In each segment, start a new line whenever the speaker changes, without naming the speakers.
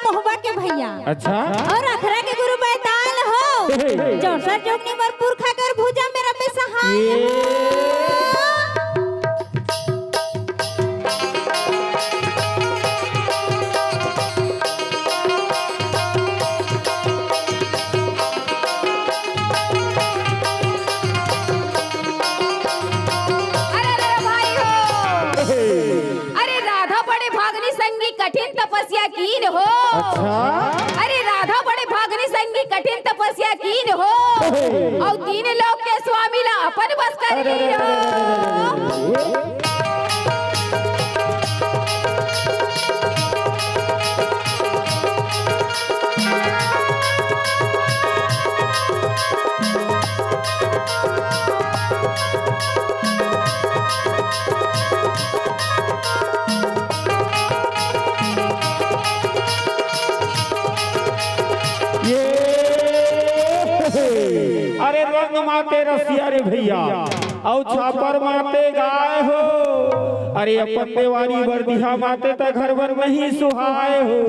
महुआ के भैया।
अच्छा।
और अखरा के गुरु बैताल हो। चौसठ जोगनी मरपुर खाकर भुजा मेरा पे सहाय।
कठिन तपस्या कीन हो।
अच्छा।
अरे राधा बड़े भागनी संगी कठिन तपस्या कीन हो। और तीन लोग के स्वामी ला अपन बस कर लीन हो।
अरे रंग माते रसिया रे भैया और छापर माते गाय हो। अरे अपन देवारी वर्दिहा माते त घर भर नहीं सुहाए हो।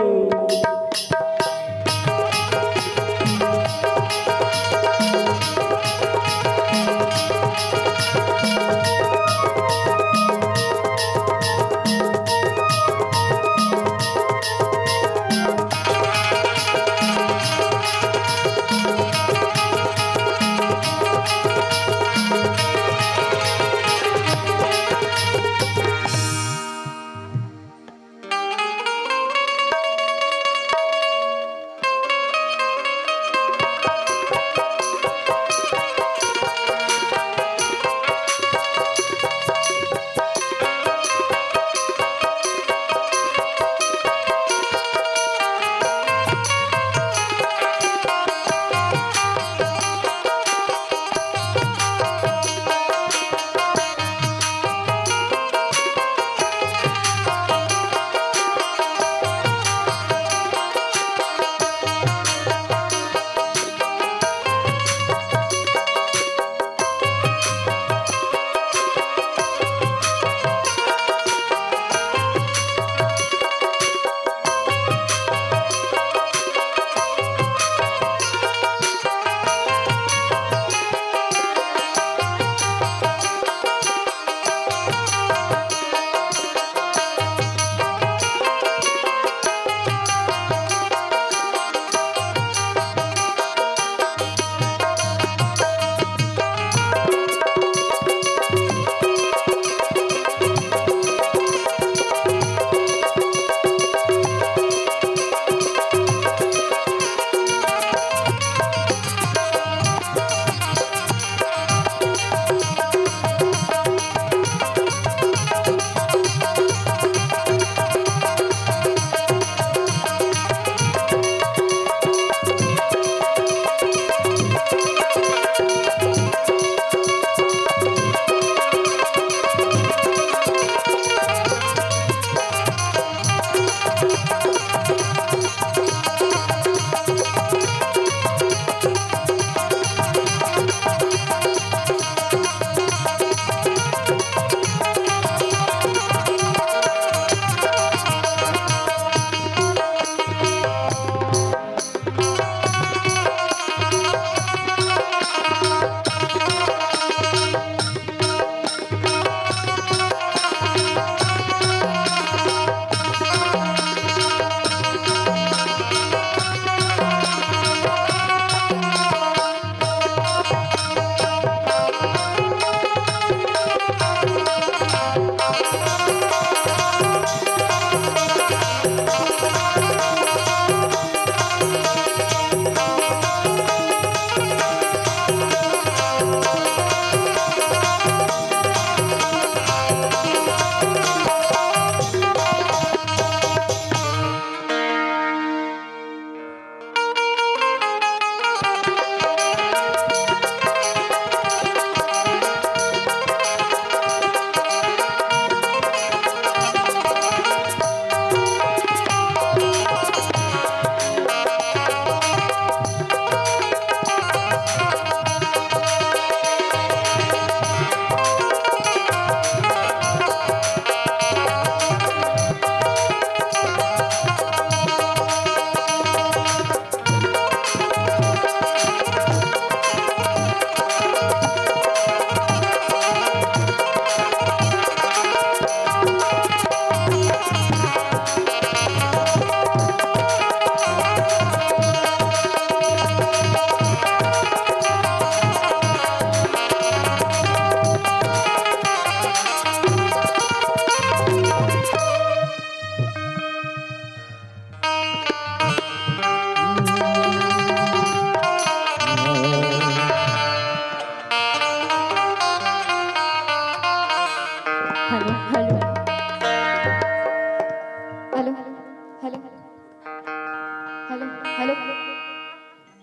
हेलो हेलो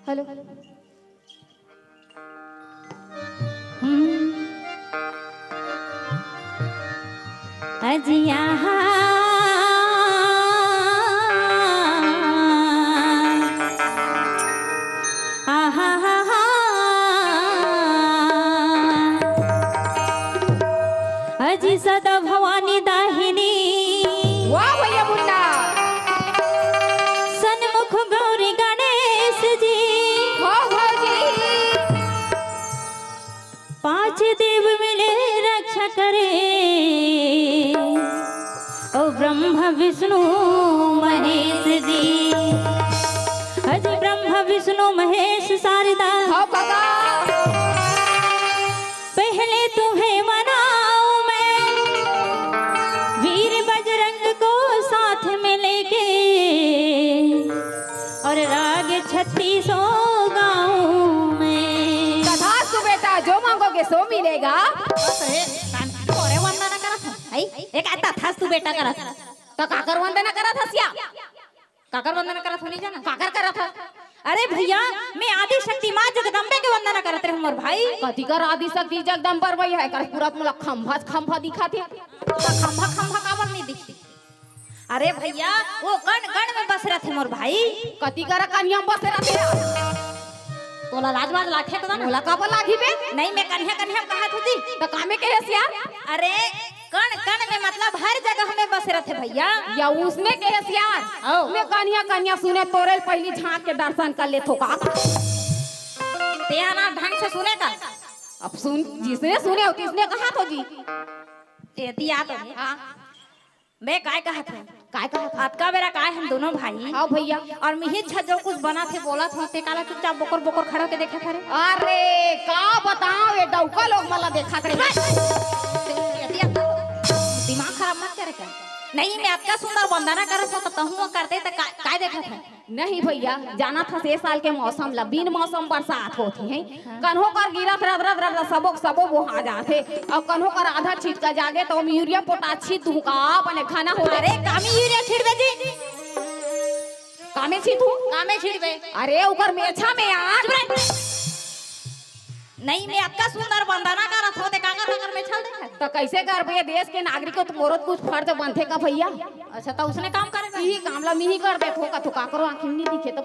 हेलो
अजिया अजी सदा भवानी दाहिनी
वाह भैया मुन्ना
सन्मुख गौरी गणेश जी
हो भौजी
पांच देव मिले रक्षा करे ओ ब्रह्मा विष्णु महेश जी अजी ब्रह्मा विष्णु महेश शारदा
हो काका
पहले तुम्हें मनाऊं मैं वीर बजरंग को साथ में लेके और राग 36 गाऊं मैं
तथास्तु बेटा जो मांगोगे सो मिलेगा
तोरे वंदना करत है एक आता थास तू बेटा करत
तो काकर वंदना करत हसिया
काकर वंदना करत होनी जाना
काकर करत ह
अरे भैया मैं आदि शक्ति मां जगदम्बे के वंदना करत रहे हमर भाई
कथी कर आदि शक्ति जगदम्बर वही है कर पूरा मला खंभा खंभा दिखाते
खंभा खंभा काबर नहीं दिखती अरे भैया वो गण गण में बस रहे थे मोर भाई
कथी कर कन्या बस रहते
तोला लाजवाज लाखे तो ना
मोला काबर लागी बे
नहीं मैं कन्या कन्या कहत होती
तो कामे के हसिया
अरे कण कण में मतलब हर जगह में बस रहे थे भैया
या उसने के हसिया
आओ।
मैं कन्या कन्या सुने तोरे पहली झांक के दर्शन कर ले थो का
तेरा ढंग से सुने का
अब सुन जिसने सुने हो किसने कहा तो जी
एती याद हो
हां
मैं काय कहत हूं
काय कहा था
आपका बेरा काय हम दोनों भाई
हाँ भैया
और मिही जो कुछ बना थे बोला था ते काला चुपचाप बोकर बोकर खड़ा के देखे थे
अरे का बताओ ये डौका लोग मला देखा करे
दिमाग खराब मत करे क्या नहीं मैं आपका सुंदर वंदना करत हो तो हूं करते तो काय देखा था
नहीं भैया जाना था 6 साल के मौसम ला बिन मौसम बरसात होती है कन्हो कर गिरत रद रद रद सबो सबो वो आ जाते और कन्हो कर आधा छीट का जागे तो यूरिया पोटाश छीट तू का अपने खाना हो
अरे कामी यूरिया छिड़बे जी
कामे छीटू
कामे छिड़बे
अरे ऊपर मेछा में आज
नहीं मैं आपका सुंदर वंदना करत हो ते काकर काकर में छल देखा
तो कैसे कर भैया देश के नागरिक को मोरत कुछ फर्ज बनथे का भैया
अच्छा तो उसने काम करेगा
यही कामला में ही कर दे थोका तो का करो आखिर नहीं दिखे तो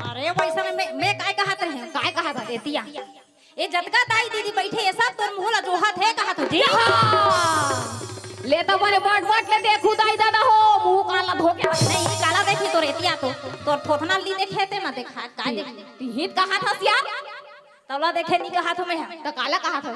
अरे वैसा में मैं काय कहत रहे
काय कहा था
एतिया ये जतका दाई दीदी बैठे ये सब तोर मुंह ला जोहत है कहत हो जी
ले तो बने बाट ले देखू दाई दादा हो मुंह काला धोके
नहीं काला देखी तोर एतिया तो तोर थोथना ली देखे ते मत देखा काय देखी
हित कहा था सिया
तवला देखे नहीं कहा तो मैं
तो काला कहा था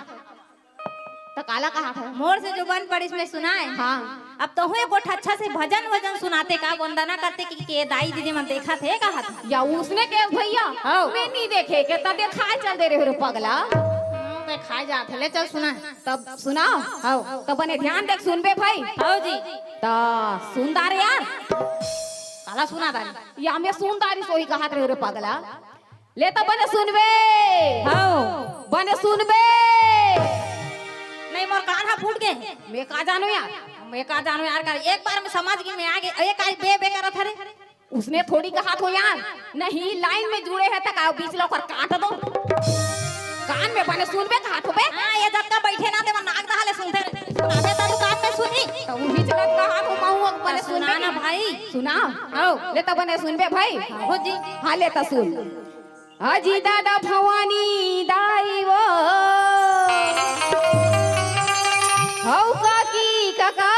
तो काला कहा था
मोर से जो बन पड़ी इसमें सुनाए
हाँ
अब तो हुए गोठ अच्छा से भजन वजन सुनाते का वंदना करते कि के दाई दीदी मन देखा थे कहा था
या उसने के भैया
हाँ।
मैं नहीं देखे के तब देखा चल दे रहे हो पगला
पे खाए जाते ले चल सुना
तब सुनाओ
हाँ
तो बने ध्यान देख सुनबे भाई
हाँ जी
तो सुनदार यार
काला सुना दारी
या मैं सुनदारी सोई कहा रहे हो पगला ले तो बने सुनबे
हाँ
बने सुनबे
नहीं मोर कान फूट गए
मैं का जानो यार
मैं का जानो यार का एक बार में समझ गई मैं आगे एक आई बे बे करत हरे
उसने थोड़ी कहा तो यार नहीं लाइन में जुड़े है तक बीच लोकर काट दो कान में बने सुनबे कहा तो बे
हां ये जब तक बैठे ना ते मन नाक दहाले सुनते सुनाबे तो कान में सुनी
तो उही जगत कहा तो माहू बने
सुना ना भाई
सुना
आओ
ले तो बने सुनबे भाई
हो जी
हाँ ले तो सुन अजी दादा भवानी दाई वो हौ काकी काका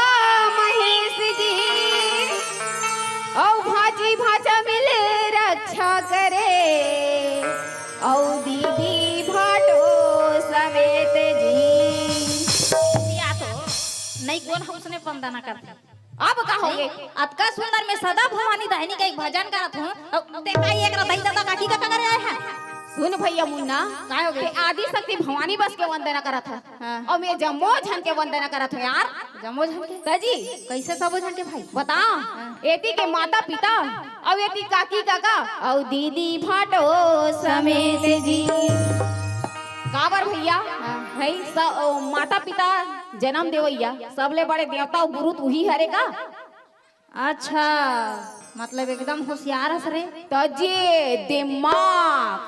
महेश जी औ भाजी भाजा मिले रक्षा करे औ दीदी भाटो समेत जी
या तो नहीं कौन हमसने वंदना करते
अब कहोगे
अतका सुंदर में सदा भवानी दाहिनी का एक भजन करत हूं ते काई एक रतई दादा काकी का करे आए हैं
सुन भैया मुन्ना
काय हो गए?
के आदि शक्ति भवानी बस के वंदना करत है
हाँ।
और मैं जम्मो झन के वंदना करत हूं यार
जमो झन के
तजी
कैसे सब झन के भाई
बताओ एती के माता पिता और एती काकी काका और दीदी भाटो समेत जी काबर भैया है माता पिता जन्म देवैया सबले बड़े देवता और गुरु तू ही हरे का
अच्छा
मतलब एकदम होशियार हस रे।
तजे दिमाग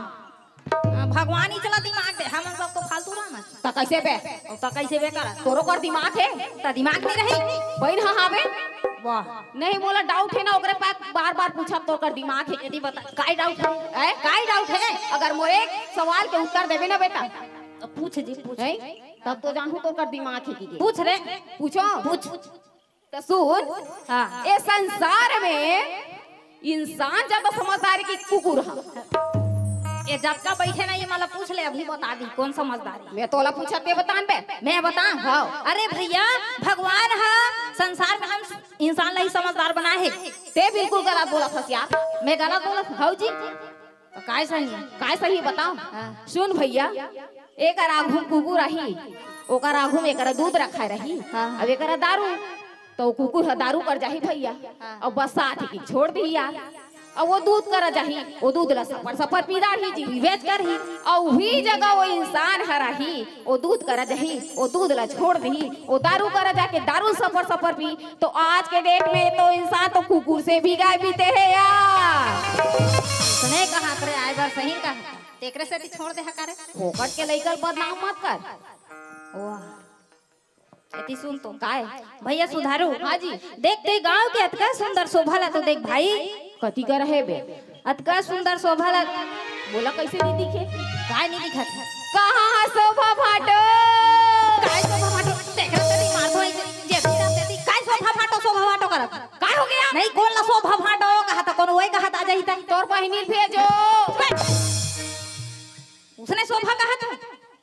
भगवान ही चला दिमाग दे, हम सब तो फालतू ना मत।
त कैसे बे
और तो कैसे बेकार
तोरो कर दिमाग है
ता दिमाग नहीं रही।
बहन हाँ हाँ बे
वाह
नहीं बोला डाउट है ना ओकरे पास बार बार पूछा तो कर दिमाग है
यदि बता काय डाउट है?
ए
काय डाउट है?
अगर मोरे एक सवाल के उत्तर देबे ना बेटा
तो पूछ जी पूछ।
है तब तो जानू तो कर दिमाग है की
पूछ रे
पूछो
पूछ।
तो सुन
हाँ
ये संसार में इंसान ज्यादा समझदार की कुकुर है
ये जब का बैठे ना ये मतलब पूछ ले, अभी बता दी कौन समझदारी।
मैं तोला पूछा ते बतान बे
मैं बता हाँ। अरे भैया भगवान है संसार में हम इंसान लाई समझदार बनाए है।
ते बिल्कुल गलत बोला था यार
मैं गलत बोला था?
हाउ जी
तो काय सही है?
काय सही बताओ सुन भैया एक आघू कुकुर रही ओकर आघू में एकरा दूध रखा रही अब एकरा दारू तो कुकुर ह दारू कर जाही भैया और बरसात की छोड़ दी यार और वो दूध कर जाही वो दूध ला सफर सफर पीदा ही जी बेच कर ही और वही जगह वो इंसान है रही वो दूध कर जाही वो दूध ला छोड़ दी वो दारू कर जाके दारू सफर सफर पी तो आज के डेट में तो इंसान तो कुकुर से भी गाय पीते हैं यार।
सुने कहा करे आए बार सही कहा तेकरे से छोड़ दे करे
फोकट के लेकर बदनाम मत कर
वाह एती सुन तो
काय
भैया सुधारू।
हाँ जी
देख ते गांव के अतका सुंदर शोभा ला तो देख भाई
कथी कर है बे
अतका सुंदर शोभा ला
बोला कैसे नहीं दिखे
काय नहीं दिखत
कहाँ शोभा भाटो
काय शोभा फाटो तेकरे से नहीं मार दो जेती ना तेती काय शोभा फाटो करत
काय हो गया
नहीं कौन ला शोभा फाटो कहा था कौन वही कहा था आ जाही ता
तोर बहिनी भेजो
उसने शोभा कहा था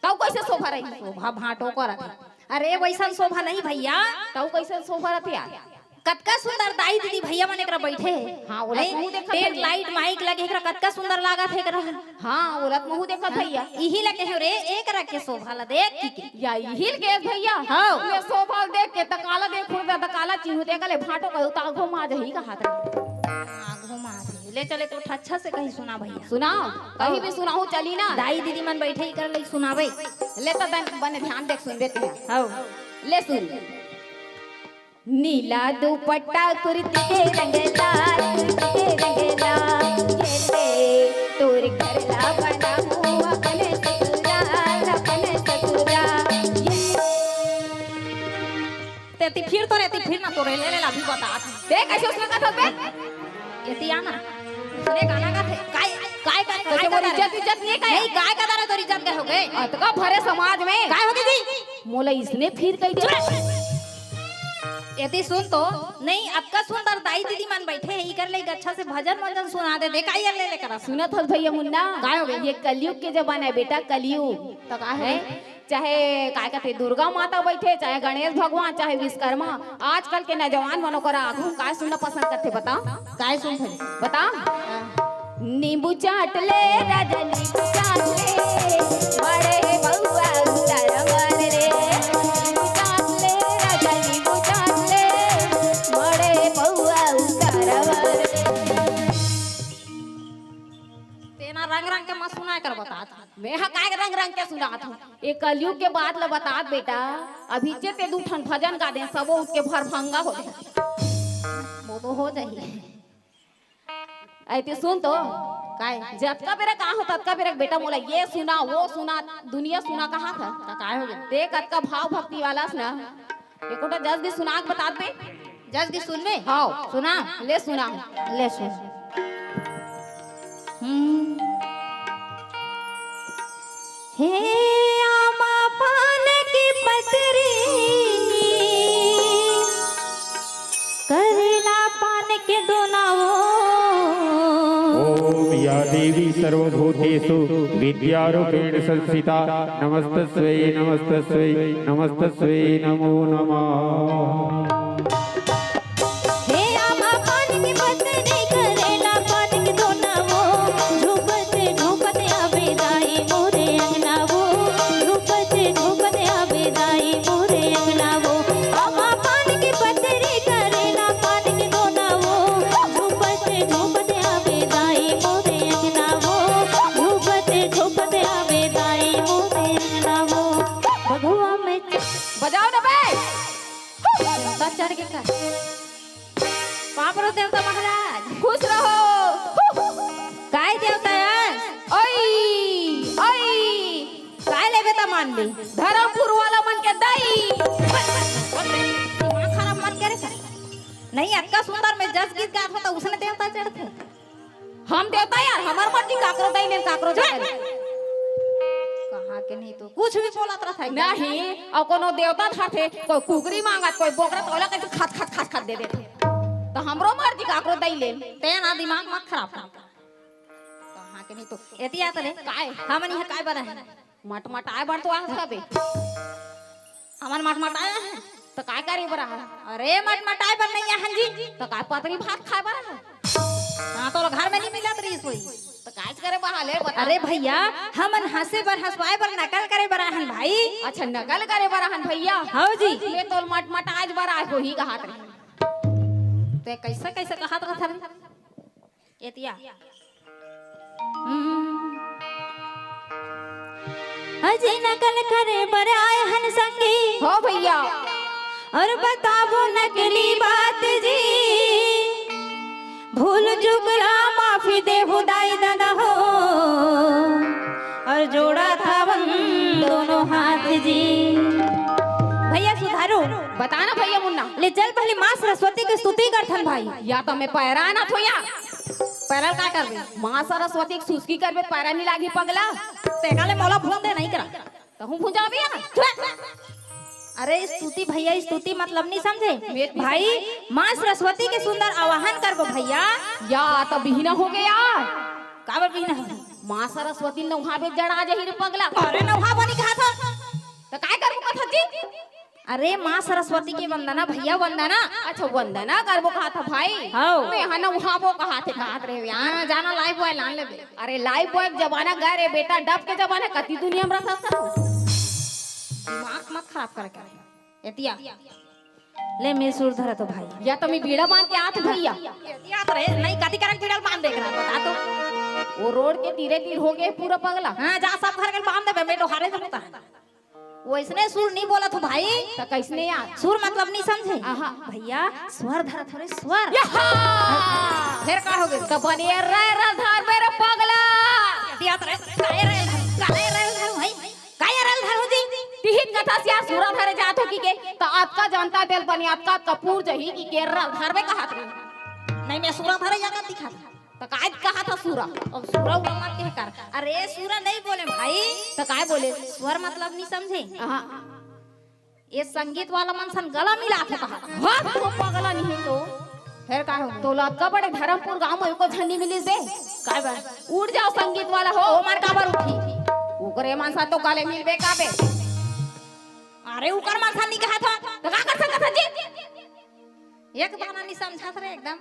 तब कैसे शोभा रही
शोभा फाटो करत अरे वैसा शोभा नहीं भैया
तब कैसे शोभा रहती यार
कतका सुंदर दाई दीदी भैया मन एकरा बैठे
हाँ, ओला मुंह देखत
टेंट
भैया।
लाइट माइक लगे एकरा कतका सुंदर लागत है एकरा।
हाँ उलट मुँह देखत भैया
इही लगे है रे एक रखे शोभा ला देख की
या हिल के भैया
हाँ।
मैं शोभा देख के तकाला देखो तकाला चिन्ह देख ले भाटो कहू तागो मा जही कहा था
घुमा दे ले चले तो अच्छा से कहीं सुना भैया
सुनाओ कहीं भी सुनाओ चली ना
दाई दीदी मन बैठे ही कर ले सुनावे
ले तो बने ध्यान देख सुन देते हैं
हां
ले सुन नीला दुपट्टा कुर्ती के रंगदार ये ले तोर घर ला बना हुआ अपने ससुरा ये
तेती फिर ना तो रे ले ले अभी बता
देख ऐसे उसने कहा था बे
एती आना सुने गाना का थे काय
तो मोरी इज्जत नहीं
नहीं काय का दाना तोरी इज्जत हो गए
अतका भरे समाज में
काय हो गई जी
मोला इसने फिर कही दे
यदि सुन तो नहीं आपका सुंदर दाई दीदी मन बैठे हैं कर ले अच्छा से भजन वजन सुना दे देखा ये ले लेकर
सुनत हस भैया मुन्ना
काय हो गया?
ये कलयुग के जमाना है बेटा कलयुग
तो का है
चाहे काय कहते दुर्गा माता बैठे चाहे गणेश भगवान चाहे विश्वकर्मा आजकल के नौजवान मनों कर आगू काय सुनना पसंद करते बता
काय सुन थे
बता नींबू चाट ले राजा नींबू चाट ले बड़े बउआ उतर मन रे नींबू चाट ले राजा नींबू चाट ले बड़े बउआ उतर मन रे
तेना रंग रंग के मत सुना कर बता
मैं हाँ काय रंग रंग के सुनात हूँ एक कलयुग के बाद ल बतात बेटा अभी जे ते दूठन भजन गा दे सबो उठ के भरभंगा हो जाए
वो तो हो जाइए
ऐते सुन तो
काय
जतका बेरा कहा हो ततका बेरा बेटा मोला ये सुना वो सुना दुनिया सुना कहाँ था
तो काय हो गया
देख अतका भाव भक्ति वाला ना एकोटा जस भी सुना के बता दे
जस की सुन में
हाँ
सुना
ले सुना
ले सुन
हे आमा पान की पतरी करेला पान के दोनावो
ओम या देवी सर्वभूतेषु विद्यारूपेण संस्थिता नमस्तस्यै नमस्तस्यै नमस्तस्यै नमो नमः।
हे आमा पान की पतरी करेला पान के दोनावो झुपत झुपत आवे दाई मोरे अंगनावो झुपत झुपत आवे दाई मोरे अंगनावो आमा पान की पतरी करेला पान के दोनावो झुपत झुपत आवे दाई मोरे अंगनावो झुपत झुपत आवे दाई मोरे अंगनावो भगवा में
बजाओ ना बे
चढ़ के कर पापरो देवता महाराज
खुश रहो।
काय देवता यार
ओई ओई
काय लेबे ता मान ले
धर्मपुर वाला मन के दई।
दिमाग खराब मत करे नहीं अक्का सुंदर में जस गीत गात होता उसने देवता चढ़ते
हम देवता यार हमार मर्जी काकरो दई ने काकरो दई
कहा के नहीं तो कुछ भी बोलत रहा था
नहीं और कोनो देवता ठाठे कोई कुकरी मांगत कोई बोकरा तोला के खात खात खात खात दे देते तो हमरो मर्जी काकरो दई ले
ते ना दिमाग मत खराब कर कहा के नहीं तो एती आत रे
काय
हमन यहां काय बना है
मटमटाए बढ़ तो आ सबे
हमन मट आया है
तो काय करे बरा
अरे मटाई पर नहीं है जी
तो काय पतरी भात खाए बरा
हां तो घर में नहीं मिलत रही सोई
तो काय करे बहाले बता।
अरे भैया हमन हंसे पर हंसवाए पर नकल करे बराहन भाई
अच्छा नकल करे बराहन भैया
हां जी
ये तो मटमटाए बरा हो ही कहात रहे
ते कैसे कैसे कहात रहा था एतिया
अजय नकल करे बराए हन संगी
हो भैया
और बताबो नकली बात जी भूल चुकला माफी दे खुदाई दादा हो और जोड़ा था वन दोनों हाथ जी।
भैया सुधारो
बताना भैया मुन्ना
ले चल पहले मां सरस्वती की स्तुति करथन भाई
या तो मैं पैरा ना थोया
पैरल का करबे
मां सरस्वती की सुस्की करबे पैरा नहीं लागी पगला
तेकाले मोला फोन दे नहीं करा
तो हूं भुजाबी ना।
अरे स्तुति भैया स्तुति मतलब नहीं समझे भाई मां सरस्वती के सुंदर आवाहन करबो भैया
या तो बिहना हो गया
काबर भी ना
मां सरस्वती नौहाबे जड़ा जही रे पगला
अरे नौहा बनी कहा था
तो काय करबो कथा जी
अरे मां सरस्वती की वंदना भैया वंदना
अच्छा वंदना करबो कहा था भाई
हां
मैं हना उहाबो कहा थे कहत रहे
हां जाना लाइव बॉय लान लेबे
अरे लाइफ बॉय जमाना गए रे बेटा डब के जमाने कति दुनिया में रहता
दिमाग मत खराब करे एतिया ले मेरे सुर धरा तो भाई
या तो मैं बीड़ा बांध के आत भैया
एतिया करे नहीं कति करन पीड़ल बांध देख रहा बता तो
वो रोड के तीरे तीर हो गए पूरा पगला
हां जा सब घर के बांध देबे मैं तो हारे जमता वो इसने सुर नहीं बोला तो भाई
तो कैसने यार
सुर मतलब नहीं समझे
आहा
भैया स्वर धरा थोड़े स्वर
यहा
फिर का हो गया
तो बनिए रे राधार मेरे पगला
एतिया करे काय रे भाई काय रे धरू जी
तिहित कथा से यार सूरा धरे जात हो की के तो आपका जानता दिल बनी आपका कपूर जही की के राधार में कहा था
नहीं मैं सूरा धरे जाकर दिखा
तो काय कहा था सूरा
अब सूरा मत के कर अरे सूरा नहीं बोले भाई
तो काय बोले
स्वर मतलब नहीं समझे
आहा
ये संगीत वाला मनसन गला मिला के कहा
हां तो पगला नहीं तो
फिर का हो
तो लटका बड़े धर्मपुर गांव में को झंडी मिली दे
काय बा
उड़ जाओ संगीत वाला हो
ओ मन का बार उठी
ओकरे मानसा तो काले मिलबे काबे
अरे उकर माथा नहीं कहा था
तो का कर सकत है जी
एक बार नहीं समझा रे एकदम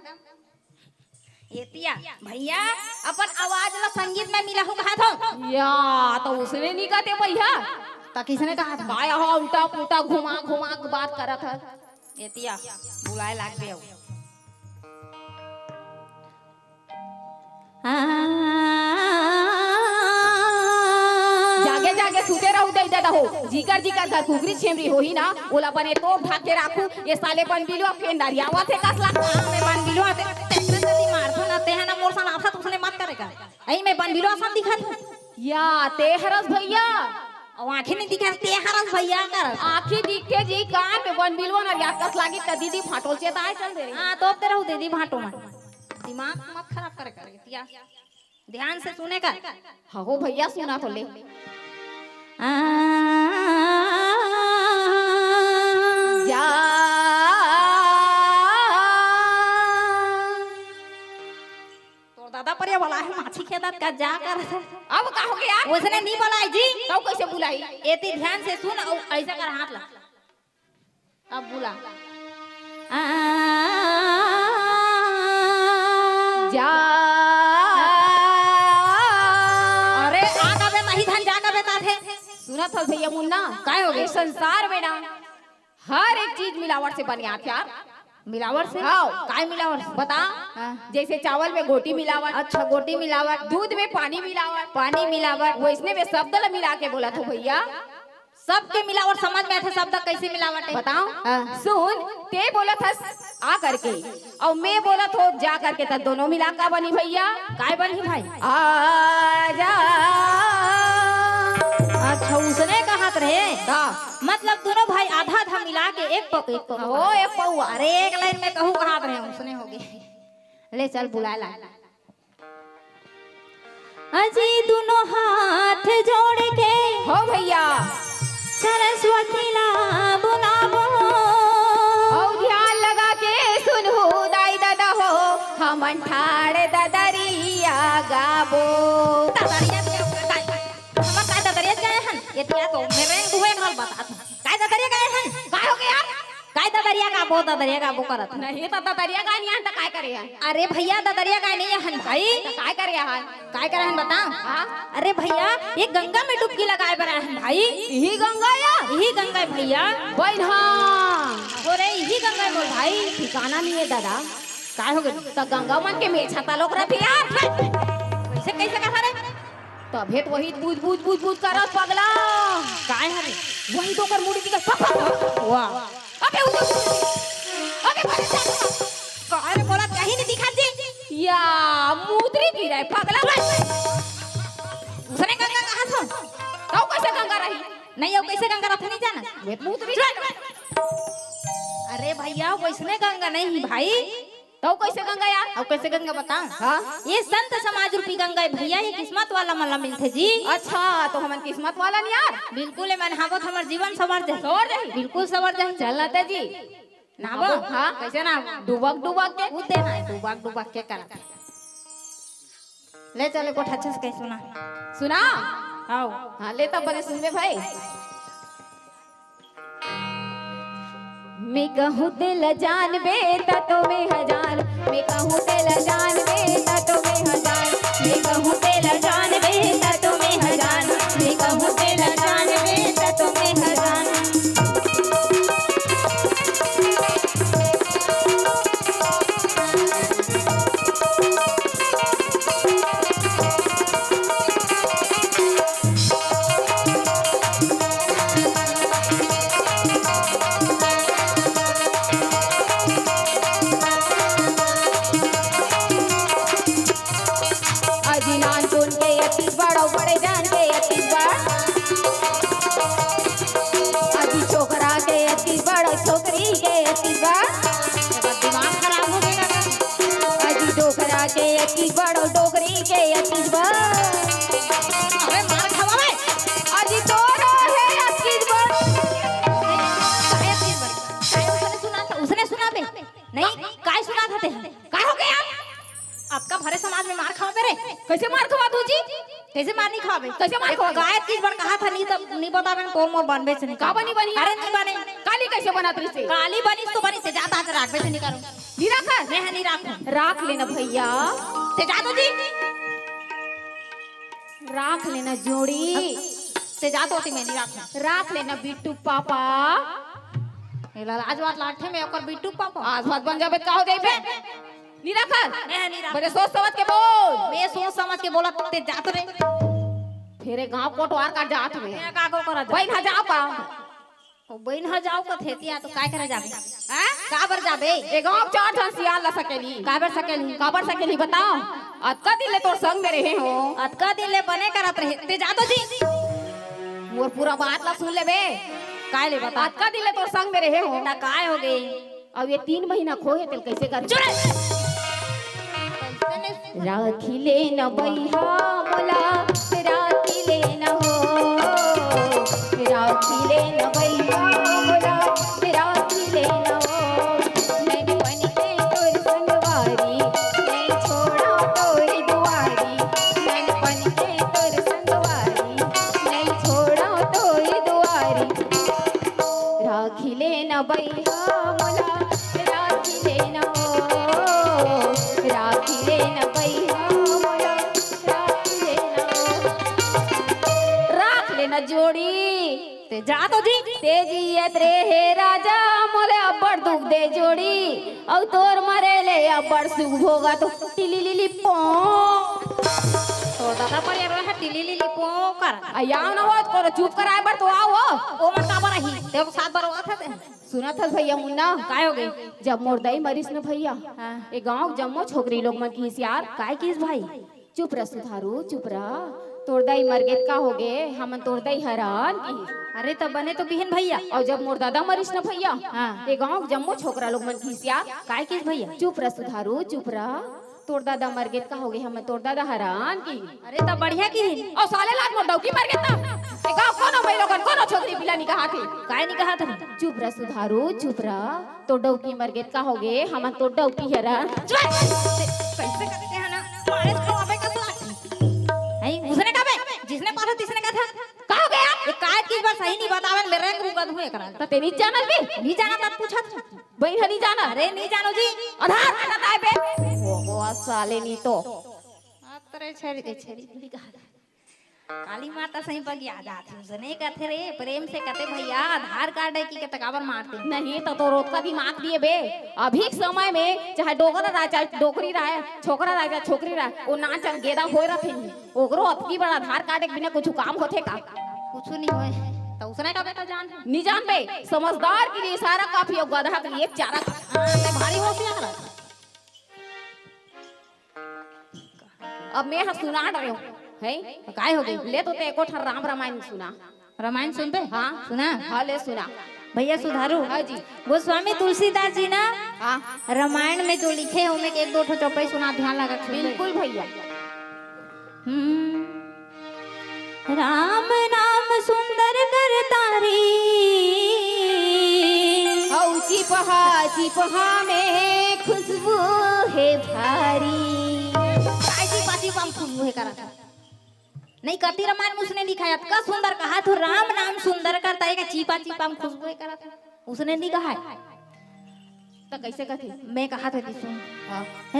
एतिया भैया अपन आवाज ला संगीत में मिला हो कहा था
या तो उसने नहीं कहते भैया
तो किसने कहा था
काय हो उल्टा पुल्टा घुमा घुमा के बात करत है
एतिया बुलाए लाग गया
जागे जागे सूते रहू दे दादा हो जीकर जीकर घर कुकरी छेमरी हो ही ना ओला बने तो ढाक के राखू ये साले बन बिलो फेन दरियावा थे कसला
मैं बन बिलो आते तेरे से मार तो ना ते है ना मोर सन आथा उसने मत करेगा ऐ मैं बन बिलो आसान दिखा था
या तेहरस भैया
और आंखें नहीं दिखा ते हरस भैया कर
आखी दिखे जी कान पे बन बिलो ना या कस लागी त दीदी फाटोल से ताए चल दे
हां तो अब रहू दीदी भाटो में दिमाग मत खराब करे एतिया ध्यान से सुने का
हाँ हो भैया सुना तो ले जा
तो दादा परिया वाला है माछी खेदात का जा कर
अब का हो गया
उसने नहीं बोला जी
तो कैसे बुलाई
एती ध्यान से सुन और ऐसा कर हाथ ला अब बुला
जा
अरे आगा बे नहीं धन जागा बे थे
सुना था भैया मुन्ना
काय हो गया?
इस संसार में ना हर एक चीज मिलावट से बनी आती यार
मिलावट से
हाँ
काय मिलावट
बता
हाँ।
जैसे चावल में गोटी मिलावट
अच्छा गोटी मिलावट
दूध में पानी मिलावट
पानी मिलावट
वो इसने में शब्द ला मिला के बोला था भैया
सबके मिलावट समझ में आते, शब्द कैसे मिलावट है
बताओ
हाँ।
सुन, ते बोला था आ करके और मैं बोला तो जा करके, तो दोनों मिला का बनी भैया?
काय बनी भाई?
आजा।
अच्छा उसने कहा रहे
हाँ।
मतलब दोनों भाई आधा आधा मिला के एक पक
ओ एक पौआ।
अरे एक लाइन में कहूँ कहा रहे उसने हो गए। ले चल बुला ला।
अजी दोनों हाथ जोड़ के
हो भैया
सरस्वती ला बुलावो।
और ध्यान लगा के सुनहु दाई दादा हो, हम ठाड़ ददरिया गाबो।
ददरिया हमर काय ददरिया गए हन? ये तिया तो मेरे दुहे घर बता काय ददरिया गए हन?
काय हो गया?
काय ददरिया का बो करत हन?
नहीं तो ददरिया गानी है तो काय करे है?
अरे भैया ददरिया गए नहीं हन भाई।
तो काय करे है?
काय करे हन बता?
हाँ?
अरे भैया ये गंगा में डुबकी लगाए बर हन भाई।
यही गंगा या
यही गंगा है भैया।
बहन? हाँ
बोले यही गंगा है बोल भाई।
ठिकाना नहीं है दादा।
काय हो गए?
तो गंगा मन के मेछा तालोक रखी यार।
कैसे कहा रे?
तबे तो वही बूझ बूझ बूझ बूझ कर पगला।
काय हरे?
वही तो कर मुड़ी दिखा।
वाह
अबे अबे
काय रे बोला कहीं नहीं दिखा जी।
या मूत्री गिरा है पगला।
उसने गंगा कहा था?
तो कैसे गंगा रही?
नहीं वो कैसे गंगा रथ नहीं जाना?
वे मूत्री।
अरे भैया वैसने गंगा नहीं भाई।
तो कैसे गंगा यार?
अब कैसे गंगा बताओ?
हाँ?
ये संत समाज रूपी गंगा है भैया। ये किस्मत वाला मला मिलते जी।
अच्छा तो हमन किस्मत वाला नहीं यार।
बिल्कुल मन हावत हमार जीवन सवर जाए।
सवर जाई?
बिल्कुल सवर जाए।
चल लता जी
नाबो
हाँ?
कैसे नाम?
डुबक डुबक के
कूद देना है डुबक के करा। ले चले को अच्छा से कह सुना।
सुना?
आओ
हाँ ले तब बने सुन ले भाई। मैं कहूँ दिल जान बेटा तो मैं हजार, मैं कहूँ दिल जान बेटा तो मैं हजार, मैं कहूँ दिल जान बेटा तो मैं हजार, मैं कहूँ दिल जान बेटा तो मैं हजार। अजीनान सुन के अतीस बड़ो बड़े जान के अतीस बड़, अजी छोकरा के अतीस बड़ो छोकरी के अतीस बड़,
दिमाग खराब हो गया।
अजी डोकरा के अतीस बड़ो डोकरी के अतीस बड़,
अरे मार खवावे।
अजी तोरो है अतीस बड़।
उसने सुना बे नहीं काय सुना था ते?
काय हो गया?
आपका भरे समाज में मार खाओ रे।
कैसे मार खवा तू जी?
कैसे मार नहीं खावे?
कैसे मार खावे?
काय चीज बन कहा था नहीं तब नहीं बतावे तोर मोर बनबे से नहीं।
का बनी बनी?
अरे नहीं बने।
काली कैसे बना तू से?
काली बनी तो बनी से जाता है राखबे से नहीं करूं।
निराखा
मैं है नहीं राखूं।
राख लेना भैया,
ते जा तो जी।
राख लेना जोड़ी,
ते जा तो ती मैं नहीं राखूं।
राख लेना बिट्टू पापा।
ए लाज बात लाठे में ओकर बिट्टू पापा।
आज बात बन जाबे का हो जाइबे? निराखा
मैं नहीं राखूं।
बड़े सोच समझ के बोल।
मैं सोच समझ के बोला ते जा तो रे।
फेरे गांव कोटवार का जात में
मैं का को करा जा।
बहन हा जाओ का?
ओ बहन ह जाओ का थेतिया तो काय करे जाबे? हां का बर जाबे?
ए गांव चार जन सियाल ला सकेली,
का बर सकेली?
काबर सकेली बताओ? अतका दिले तोर संग में रहे हो,
अतका दिले बने करत रहे। ते जा तो जी।
मोर पूरा बात ला सुन लेबे।
काय ले बता?
अतका दिले तोर संग में रहे हो,
बेटा काय हो गई?
अब ये 3 महीना खोए तेल कैसे कर?
चुरे
राखी ले न बैहा मोला, राखी ले न हो, राखी ले न बैहा मोला, राखी ले न हो। नहीं बन के तोर संगवारी, नहीं छोड़ा तोर दुआरी, नहीं बन के तोर संगवारी, नहीं छोड़ा तोर दुआरी। राखी ले न बैहा मोला, राखी ले न हो, राखी ले न बैहा मोला, राखी ले न हो। राख लेना जोड़ी,
ते जा तो जी।
तेजियत रे हे राजा मोले अब्बड़ दुख दे जोड़ी, और तोर मरे ले अब्बड़ सुख भोगा तो टिली लिली पो।
तो दादा पर यार है टिली लिली पो का कर
आया ना हो को चुप कराए बर तो आओ
ओ मन का बर ही ते को सात बार हुआ था
सुना था भैया मुन्ना
काय हो गई
जब मोर दई मरीस न भैया
हाँ।
ए गांव जम्मो छोकरी लोग मन की हिसियार
काय किस भाई
चुप रह सुधारू चुप रह तोर दई मरगेत का हो गे हमन तोर दई हैरान की
अरे तब बने तो बिहन भैया
और जब मोर दादा मरीस न भैया
हाँ।
ए गांव जम्मो छोकरा लोग मन की हिसियार
काय किस भैया
चुप रह सुधारू चुप रह तोर दादा मरगेत का हो गे हमन तोर दादा हैरान की
अरे तब बढ़िया की
और साले लाज मोर डौकी मरगेत ना ए गांव कोनो भाई लोगन कोनो छोकरी पिला नहीं कहा थी
काय नहीं कहा था
चुप रह सुधारू चुप रह तो डौकी मरगेत का हो गे हमन तो डौकी हैरान
कैसे करते हैं ना मारे तो अबे का आई उसने कहा बे जिसने पाला तिसने कहा था
का हो गया
ये काय किस बार सही नहीं बतावे मेरे को गद हुए करा
तो तेरी जानल बे
नहीं जाना तब पूछा था
बहन नहीं जाना
अरे नहीं जानो जी
आधार कार्ड आए बे वो साले नहीं तो
अतरे छेड़ी कहा काली माता सही पर आ जाती उसने कहते रे प्रेम से कहते भैया आधार कार्ड है कि तकाबर मारते
नहीं तो रोज का दिमाग दिए बे अभी के समय में चाहे डोगरा रहा चाहे डोकरी रहा छोकरा रहा चाहे छोकरी रहा वो नाच गेदा होए रहथे ओकरो अतकी बड़ा आधार कार्ड के बिना कुछ काम होथे का
कुछ नहीं होए तो उसने का बेटा जान
नहीं जान बे समझदार के लिए सारा काफी और गधा के लिए चारा
मैं भारी होशियार है
अब मैं सुना रही हूँ है
काय हो गई
ले तो ते को ठर राम रामायण सुना
रामायण सुन पे
हाँ
सुना
हाँ ले सुना
भैया सुधारू
हाँ जी
गोस्वामी तुलसीदास जी ना
हाँ
रामायण में जो लिखे हैं उनमें एक दो ठो चौपाई सुना ध्यान लगा के सुन ले।
बिल्कुल भैया
राम नाम सुंदर कर तारी
चिपहा में खुशबू है भारी
हम खुशबू है करा था नहीं करती रामायण में उसने लिखा है का सुंदर कहा तो राम नाम सुंदर करता है चीपा चीपा हम खुशबू है करा था उसने नहीं कहा है
तो कैसे कहती
मैं कहा था सुन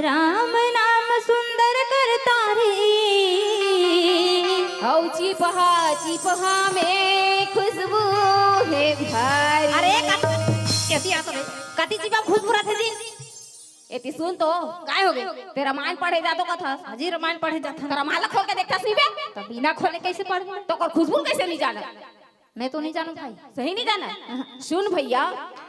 राम नाम सुंदर करता रे
चिपहा में खुशबू है भारी
अरे कैसी आ तो कति चीपा खुशबू रहते जी
एती सुन तो
काय हो गए
ते रामायण पढ़े जातो कथा
हाजी रामायण पढ़े जाता
तो रामायण खोल के देखता सीबे
तो बिना खोले कैसे पढ़
तो कर खुशबू कैसे नहीं जाना
मैं तो नहीं जानू भाई
सही नहीं जाना सुन भैया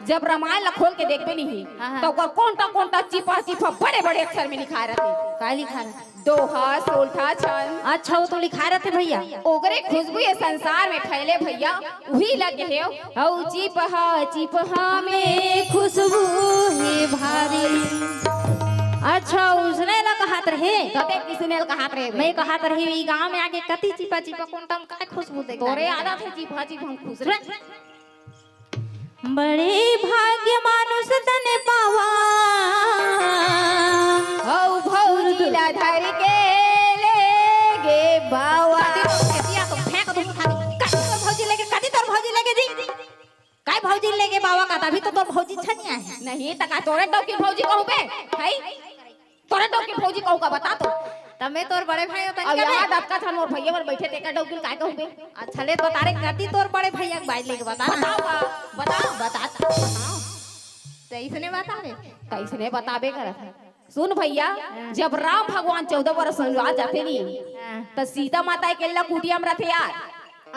जब रामायण खोल के देखबे नहीं
हाँ।
तो कौन टा चिपा बड़े बड़े अक्षर में लिखा रहते
काय लिखा रहा
दोहा सोल्ठा छन
अच्छा वो तो लिखा रहते भैया
ओकरे खुशबू ये संसार में फैले भैया वही लगे है औ चिपहा में
खुशबू है भारी अच्छा उसने ना कहा रहे
कते किसने कहा रहे
मैं कहा रही ई गांव में आके कति चिपा चिपा कौन टम काय खुशबू देख
तोरे आदत है चिपहा हम खुश रह
बड़े भाग्य मानुष तन पावा
औ भौजीला धर के ले गे बावा
केतिया तो फेंक दूं उठा के काय तोर भौजी लेके कति तोर भौजी लेके जी काय भौजी लेके बावा का तभी तो तोर भौजी छनिया है
नहीं तका तोरे डौकी भौजी कहू बे है तोरे डौकी भौजी कहू का बता तो
तब मैं तोर बड़े भाई होता
अब याद आपका था मोर भैया पर बैठे तेका डौकी काय कहू बे
अच्छा ले तो तारे कति तोर बड़े भैया के बाई लेके बता ना
बताओ
सही से नहीं बता रे
कैसने बताबे करत है सुन भैया जब राम भगवान 14 वर्ष वनवास जाते नहीं तो सीता माता के लक कुटिया में रहते यार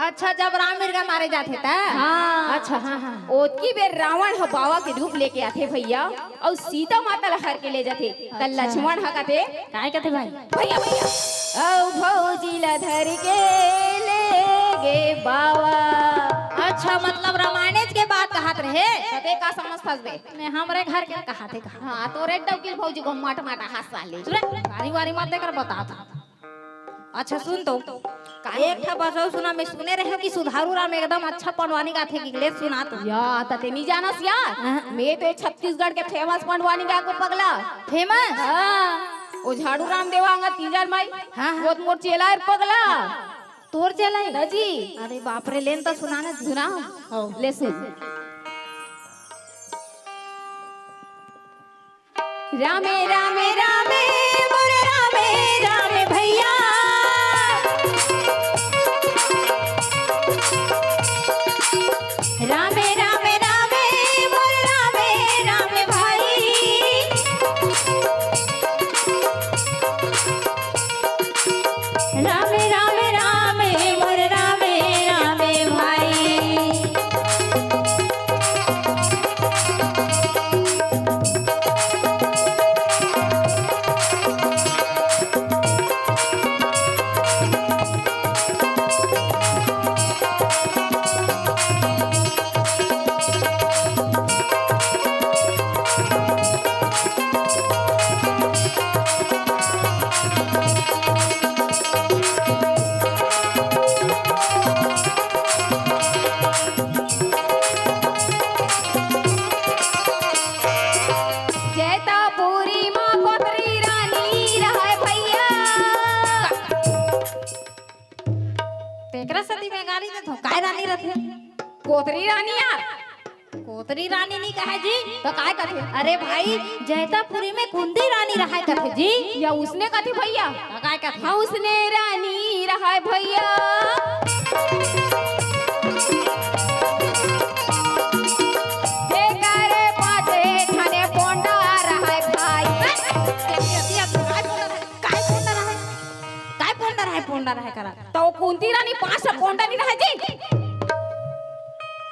अच्छा जब राम मिर्गा मारे जाते ता
हाँ
अच्छा हाँ हाँ
ओतकी बेर रावण ह बावा के रूप लेके आते भैया और सीता माता ला हर के ले जाते कल लक्ष्मण ह कहते
काय कहते भाई
भैया औ भौजी ला धर के ले गे बावा
अच्छा मतलब रामायण के बात कहत रहे
कते का समझतस बे
मैं हमरे घर के कहते कहा
हां तो रेड डबकिल भौजी को माट माटा हाथ साले
वारी वारी मत देकर बता था अच्छा सुन तो एक था बसो सुना मैं सुने रहे कि सुधारू राम एकदम अच्छा पंडवानी का थे कि ले सुना तो
या तते नहीं जानस यार मैं तो छत्तीसगढ़ के फेमस पंडवानी गा को पगला
फेमस
हां ओ झाड़ू राम देवांगा तीजन माई
हाँ, हाँ।
बहुत मोर चेला पगला
तोर चलाई
दादी
अरे बाप रे लेन तो सुना ना
सुना ले सुन रामे रामे रामे मोरे रामे रामे भैया रामे रामे रामे मोरे रामे रामे भाई रामे रामे रामे मोरे
तेतरा सदी में गाड़ी दे तो काय रानी रथे
कोतरी रानी यार
कोतरी रानी नहीं कहे जी
तो काय कथे
अरे भाई जैतापुरी में कुंदी रानी रहा कथे जी
या उसने कथे भैया
तो काय कथे
हाँ उसने रानी रहा भैया हे करे पाछे थाने पोंडा रहा भाई
काय पोंडा रहा करा
तो कुंती रानी 5 पोंडा नहीं रहा जी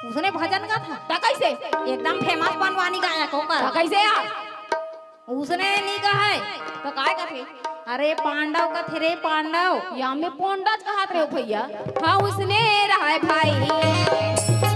उसने भजन का था
तो कैसे
एकदम फेमस बनवानी गाया को
तो
कर
कैसे यार
उसने नहीं कहा है
तो काय कथे
अरे पांडव का थे रे पांडव
या में पोंडा कहत रहे हो भैया हाँ उसने रहा भाई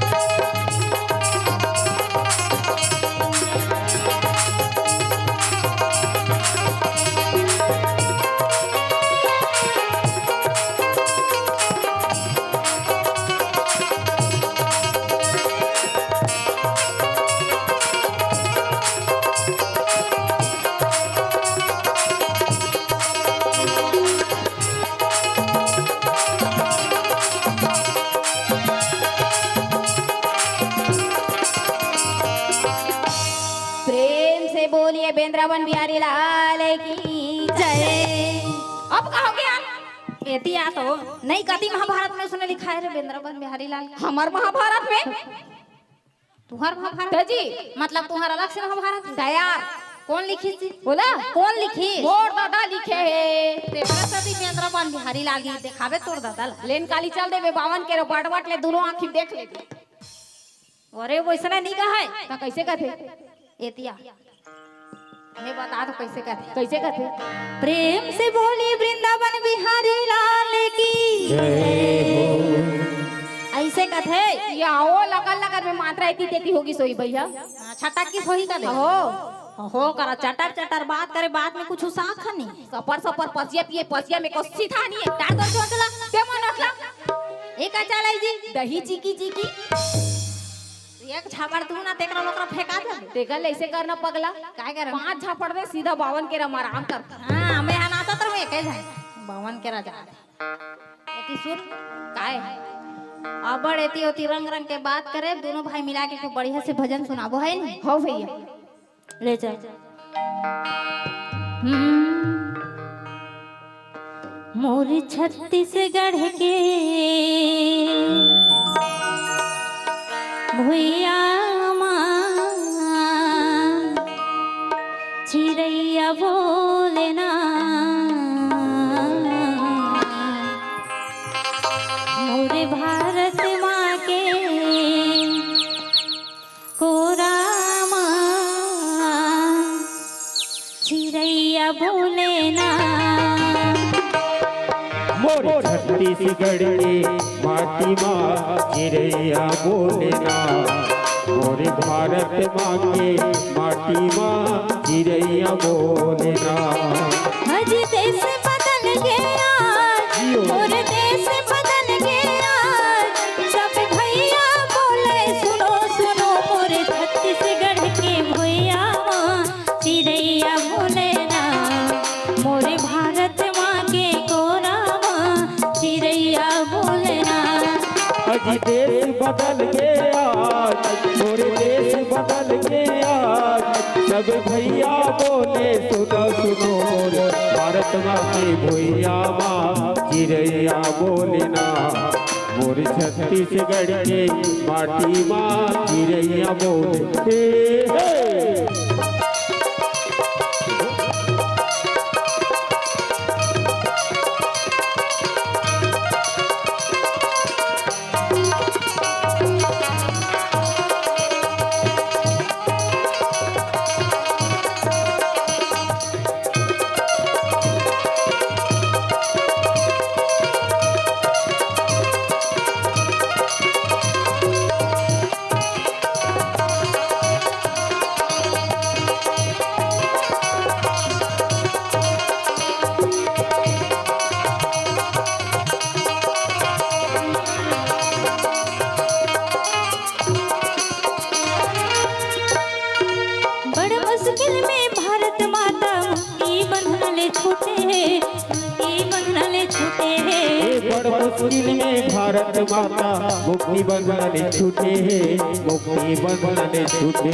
प्रेम से बोलिए बेंद्रावन बिहारी लाल की जय अब कहोगे आप
एतिया तो नहीं कती महाभारत में उसने लिखा है रे बेंद्रावन बिहारी लाल
हमार महाभारत में
तुहार महाभारत
तो जी
मतलब तुहार अलग से महाभारत
तैयार
कौन लिखी थी
बोला
कौन लिखी
मोर दादा लिखे है
तेरा सदी बेंद्रावन बिहारी लाल की दिखावे तोड़ दादा
लेन काली चल देवे 52 के बाट बाट ले दोनों आंखी देख ले
अरे वैसने नहीं कहा है
तो कैसे कहते
एतिया हमें बता दो कैसे कहते
कैसे कहते
प्रेम से बोली वृंदावन बिहारी लाल की ऐसे कथे
या वो लगन लगन में मात्रा इतनी देती होगी सोई भैया
छटा की सोही का दे हो करा चटर चटर बात करे बात में कुछ साख नहीं
सपर सपर पसिया पिए पसिया में कोसी था नहीं डार दर जो चला के मन रखला
एक अच्छा लाई जी
दही चीकी चीकी
एक झापड़ तू ना तेकरा लोकरा फेंका दे
देखल ऐसे करना पगला
काय कर
5 झापड़ दे सीधा 52 के रमा आराम कर
हां मैं हनाता तर में के जाए 52 के राजा एती सुन
काय
अबड़ एती होती रंग रंग के बात करे दोनों भाई मिला के खूब बढ़िया से भजन सुनाबो है नहीं
हो भैया
ले चल मोर छत्तीसगढ़ के भुइया चिड़ैया बोले ना मोरे भारत माँ के कोरा चिड़ैया बोले ना
मोर छत्तीसगढ़ के माटी माँ चिड़ैया बोले ना मोर भारत माँ के माटी माँ चिड़ैया बोले ना
आज देश बदल गया और देश बदल गया सब भैया बोले सुनो सुनो मोरे छत्तीसगढ़ के भैया चिड़ैया बोले ना मोरे भारत माँ के कोरा चिड़ैया बोले ना
आज देश बदल गया मोरे देश बदल गया सब भैया बोले सुनो सुनो मोरे भारत माँ के भैया माँ चिड़ैया बोले ना मोर छत्तीसगढ़ के माटी माँ चिड़ैया बोले हे। मुश्किल में भारत माता मुक्ति बंधन छूटे मुक्ति बंधन छूटे।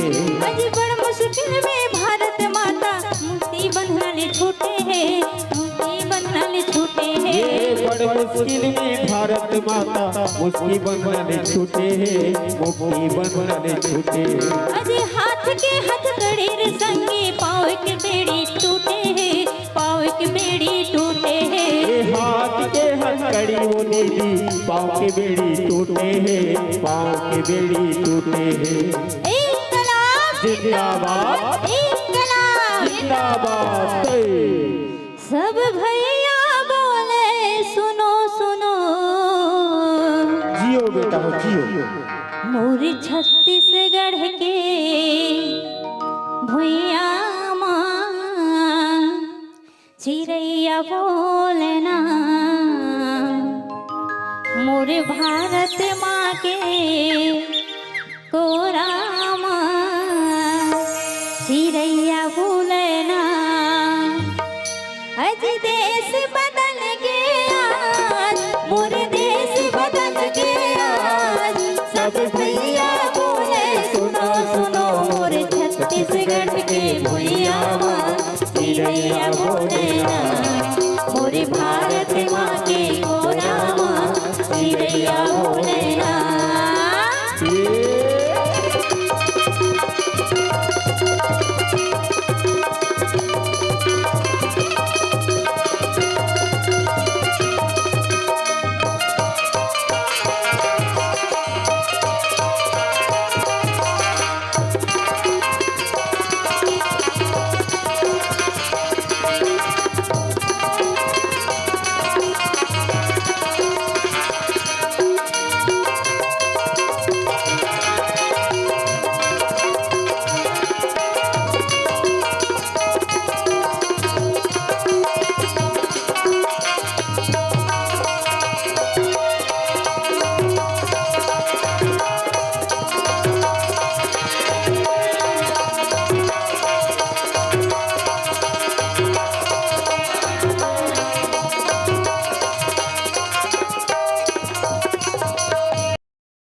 अजी बड़ मुश्किल में भारत माता मुक्ति बंधन छूटे हैं, मुक्ति बंधन छूटे हैं।
ये बड़ मुश्किल में भारत माता मुक्ति बंधन छूटे मुक्ति बंधन छूटे।
अजी हाथ के हथकड़ी रे संगे पाँव के बेड़ी टूटे हैं, पाँव के बेड़ी टूटे हैं।
ये हाथ के हथकड़ी वो दीदी पाँव की बेड़ी टूटे पाँव की बेड़ी टूटे
इंकलाब
जिंदाबाद
इंकलाब
जिंदाबाद।
सब भैया बोले सुनो सुनो,
जियो बेटा हो जियो।
मोर छत्तीसगढ़ के भैया माँ चिड़ैया बोलना, मोर भारत माँ के